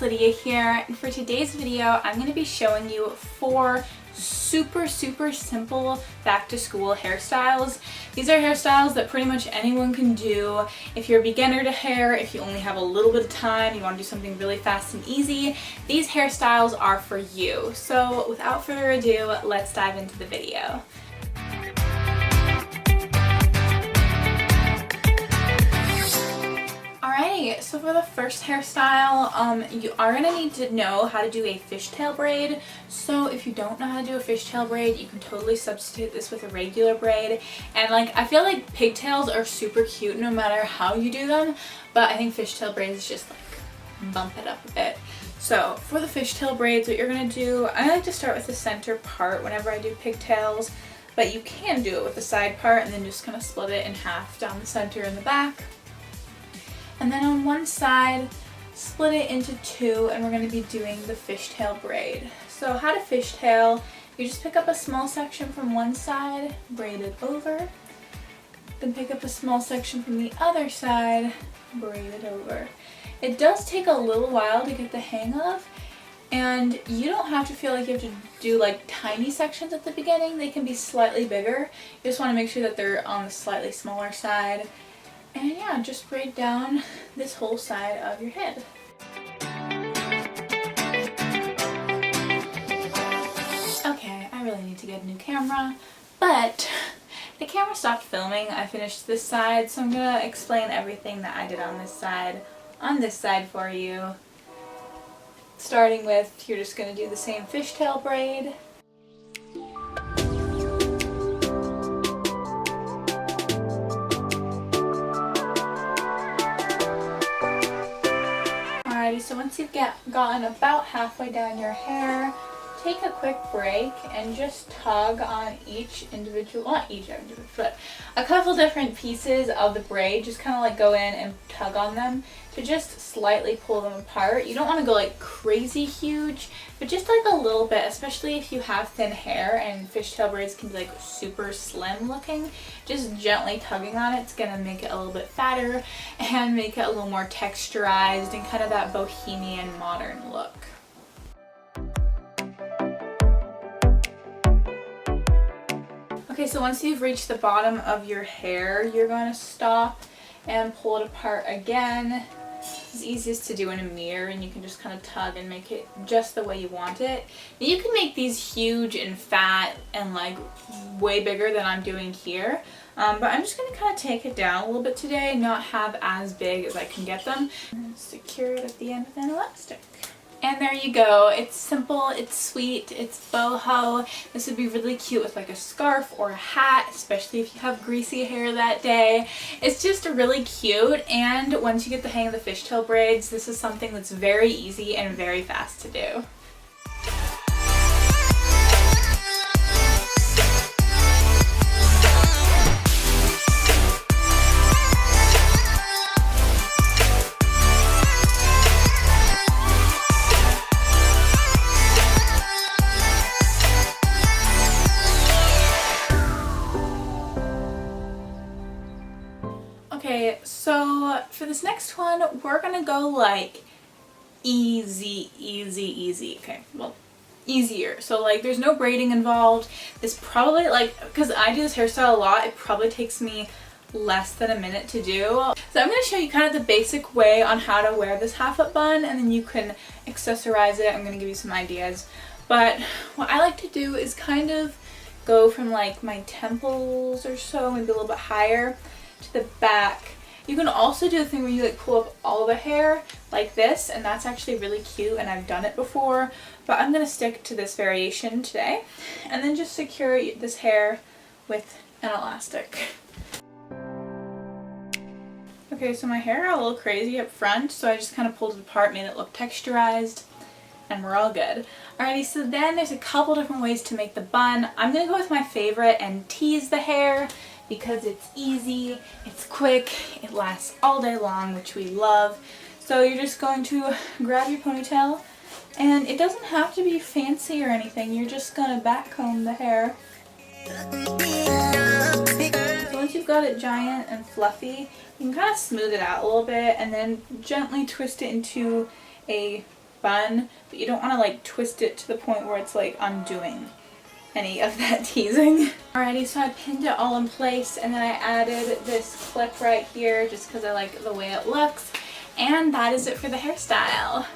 Lydia here, and for today's video I'm going to be showing you 4 super simple back to school hairstyles. These are hairstyles that pretty much anyone can do. If you're a beginner to hair, if you only have a little bit of time, you want to do something really fast and easy, these hairstyles are for you. So without further ado, let's dive into the video. Alright, so for the first hairstyle, you are going to need to know how to do a fishtail braid. So if you don't know how to do a fishtail braid, you can totally substitute this with a regular braid. And I feel like pigtails are super cute no matter how you do them, but I think fishtail braids just bump it up a bit. So for the fishtail braids, what you're going to do, I like to start with the center part whenever I do pigtails, but you can do it with the side part and then just kind of split it in half down the center and the back. And then on one side, split it into 2, and we're going to be doing the fishtail braid. So how to fishtail, you just pick up a small section from one side, braid it over, then pick up a small section from the other side, braid it over. It does take a little while to get the hang of, and you don't have to feel like you have to do tiny sections at the beginning. They can be slightly bigger. You just want to make sure that they're on the slightly smaller side. And yeah, just braid down this whole side of your head. Okay, I really need to get a new camera, but the camera stopped filming. I finished this side, so I'm gonna explain everything that I did on this side for you. Starting with, you're just gonna do the same fishtail braid. So once you've gotten about halfway down your hair, take a quick break and just tug on each individual, not each individual, but a couple different pieces of the braid. Just kind of go in and tug on them to just slightly pull them apart. You don't want to go crazy huge, but just a little bit, especially if you have thin hair and fishtail braids can be super slim looking. Just gently tugging on it's going to make it a little bit fatter and make it a little more texturized and kind of that bohemian modern look. Okay, so once you've reached the bottom of your hair, you're going to stop and pull it apart again. It's easiest to do in a mirror, and you can just kind of tug and make it just the way you want it. Now, you can make these huge and fat and way bigger than I'm doing here, but I'm just going to kind of take it down a little bit today and not have as big as I can get them. And secure it at the end with an elastic. And there you go. It's simple, it's sweet, it's boho. This would be really cute with a scarf or a hat, especially if you have greasy hair that day. It's just really cute, and once you get the hang of the fishtail braids, this is something that's very easy and very fast to do. Okay, so for this next one, we're gonna go easy. Okay, well, easier. So there's no braiding involved. This probably because I do this hairstyle a lot, it probably takes me less than a minute to do. So I'm gonna show you kind of the basic way on how to wear this half-up bun, and then you can accessorize it. I'm gonna give you some ideas. But what I like to do is kind of go from my temples or so, maybe a little bit higher, to the back. You can also do the thing where you pull up all the hair like this, and that's actually really cute, and I've done it before, but I'm going to stick to this variation today. And then just secure this hair with an elastic. Okay, so my hair got a little crazy up front, so I just kind of pulled it apart, made it look texturized, and we're all good. Alrighty, so then there's a couple different ways to make the bun. I'm going to go with my favorite and tease the hair, because it's easy, it's quick, it lasts all day long, which we love. So you're just going to grab your ponytail, and it doesn't have to be fancy or anything. You're just going to back comb the hair. So once you've got it giant and fluffy, you can kind of smooth it out a little bit and then gently twist it into a bun, but you don't want to like twist it to the point where it's like undoing any of that teasing. Alrighty, so I pinned it all in place, and then I added this clip right here just because I like the way it looks, and that is it for the hairstyle.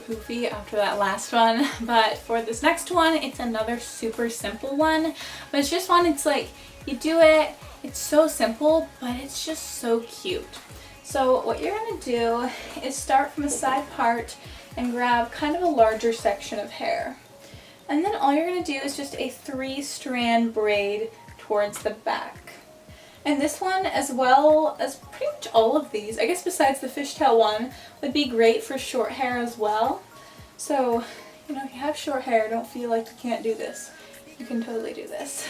Poofy after that last one, but for this next one it's another super simple one, but it's just one, it's like you do it, it's so simple, but it's just so cute. So what you're gonna do is start from a side part and grab kind of a larger section of hair, and then all you're gonna do is just a 3-strand braid towards the back. And this one, as well as pretty much all of these, I guess besides the fishtail one, would be great for short hair as well. So, you know, if you have short hair, don't feel like you can't do this. You can totally do this.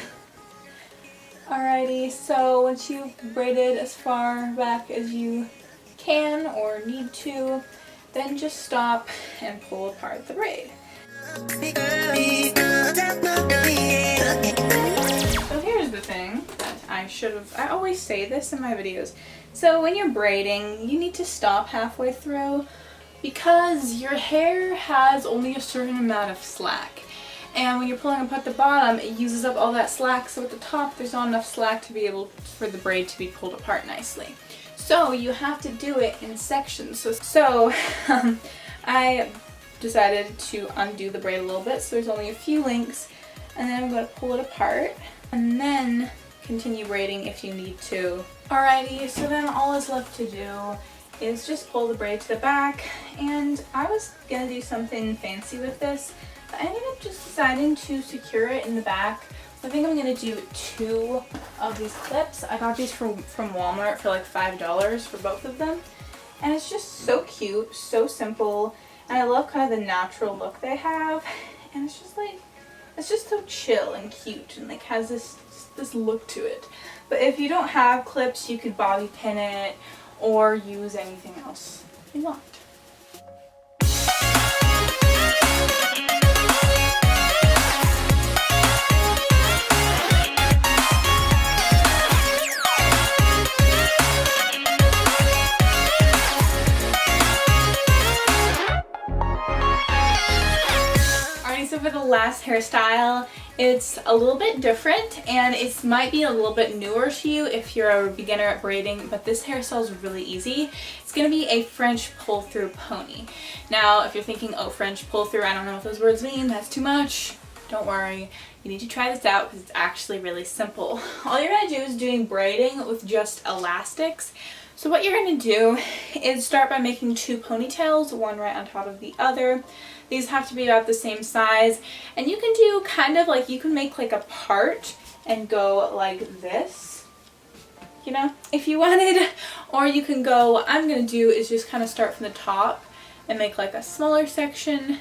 Alrighty, so once you've braided as far back as you can or need to, then just stop and pull apart the braid. So here's the thing that I always say this in my videos. So when you're braiding, you need to stop halfway through because your hair has only a certain amount of slack. And when you're pulling apart the bottom, it uses up all that slack, so at the top there's not enough slack to be able for the braid to be pulled apart nicely. So you have to do it in sections. So I decided to undo the braid a little bit, so there's only a few links, and then I'm going to pull it apart and then continue braiding if you need to. Alrighty, so then all is left to do is just pull the braid to the back, and I was going to do something fancy with this, but I ended up just deciding to secure it in the back. So I think I'm going to do 2 of these clips. I got these from Walmart for like $5 for both of them, and it's just so cute, so simple, and I love kind of the natural look they have, and it's just like, it's just so chill and cute, and like has this look to it. But if you don't have clips, you could bobby pin it or use anything else you want. So for the last hairstyle, it's a little bit different, and it might be a little bit newer to you if you're a beginner at braiding, but this hairstyle is really easy. It's going to be a French pull-through pony. Now, if you're thinking, oh, French pull-through, I don't know what those words mean, that's too much. Don't worry. You need to try this out because it's actually really simple. All you're going to do is doing braiding with just elastics. So what you're going to do is start by making 2 ponytails, one right on top of the other. These have to be about the same size, and you can do kind of like, you can make like a part and go like this, you know, if you wanted, or you can go, what I'm going to do is just kind of start from the top and make like a smaller section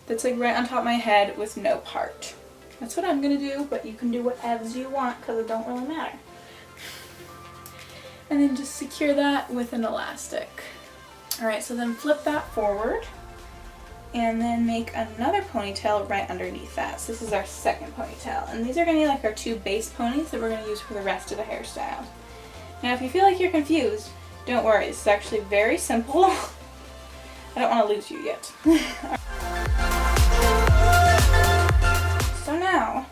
that's like right on top of my head with no part. That's what I'm going to do, but you can do whatever you want because it don't really matter. And then just secure that with an elastic. Alright, so then flip that forward and then make another ponytail right underneath that. So this is our second ponytail, and these are going to be like our 2 base ponies that we're going to use for the rest of the hairstyle. Now if you feel like you're confused, don't worry, this is actually very simple. I don't want to lose you yet. So now,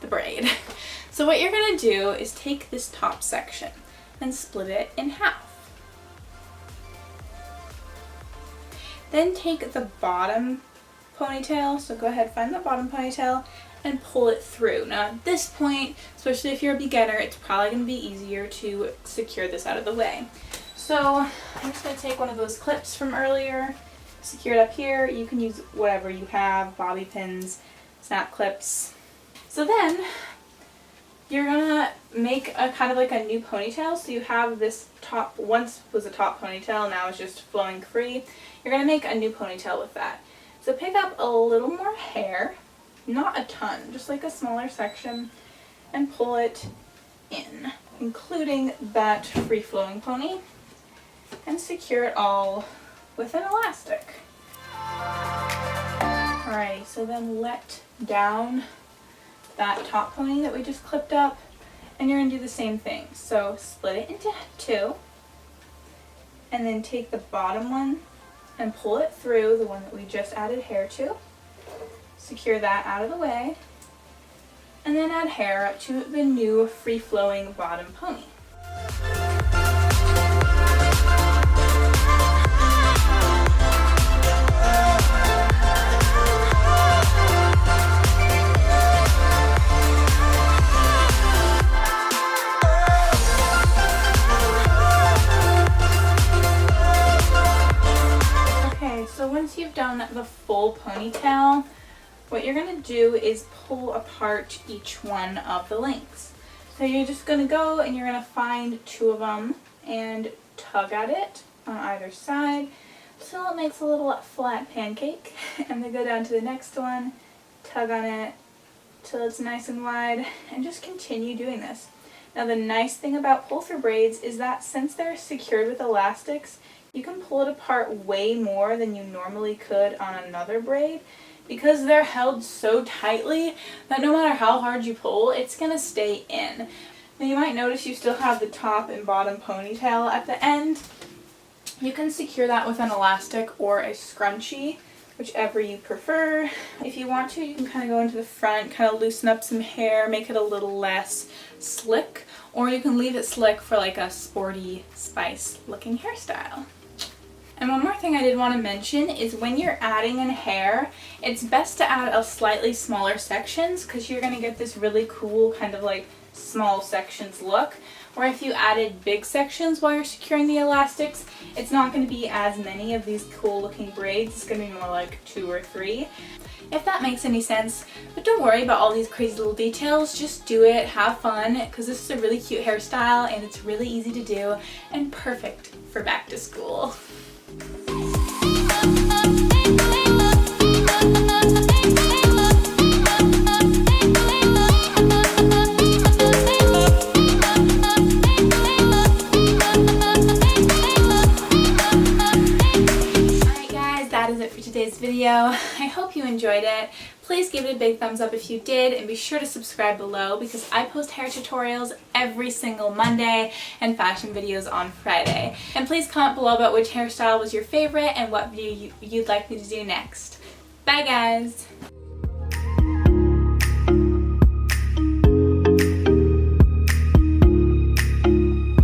the braid. So what you're going to do is take this top section and split it in half. Then take the bottom ponytail, so go ahead, find the bottom ponytail and pull it through. Now at this point, especially if you're a beginner, it's probably going to be easier to secure this out of the way. So I'm just going to take one of those clips from earlier, secure it up here. You can use whatever you have, bobby pins, snap clips. So then you're gonna make a kind of like a new ponytail. So you have this top, once was a top ponytail, now it's just flowing free. You're gonna make a new ponytail with that. So pick up a little more hair, not a ton, just like a smaller section, and pull it in, including that free flowing pony, and secure it all with an elastic. Alright, so then let down that top pony that we just clipped up, and you're going to do the same thing. So split it into two, and then take the bottom one and pull it through, the one that we just added hair to. Secure that out of the way, and then add hair up to the new free-flowing bottom pony. So once you've done the full ponytail, what you're going to do is pull apart each one of the links. So you're just going to go and you're going to find two of them and tug at it on either side till it makes a little flat pancake, and then go down to the next one, tug on it till it's nice and wide, and just continue doing this. Now the nice thing about pull-through braids is that since they're secured with elastics, you can pull it apart way more than you normally could on another braid, because they're held so tightly that no matter how hard you pull, it's going to stay in. Now you might notice you still have the top and bottom ponytail at the end. You can secure that with an elastic or a scrunchie, whichever you prefer. If you want to, you can kind of go into the front, kind of loosen up some hair, make it a little less slick, or you can leave it slick for like a sporty spice looking hairstyle. And one more thing I did want to mention is when you're adding in hair, it's best to add a slightly smaller sections, because you're going to get this really cool kind of like small sections look. Or if you added big sections while you're securing the elastics, it's not going to be as many of these cool looking braids. It's going to be more like 2 or 3. If that makes any sense. But don't worry about all these crazy little details, just do it, have fun, because this is a really cute hairstyle and it's really easy to do and perfect for back to school. Today's video. I hope you enjoyed it. Please give it a big thumbs up if you did, and be sure to subscribe below because I post hair tutorials every single Monday and fashion videos on Friday. And please comment below about which hairstyle was your favorite and what video you'd like me to do next. Bye guys!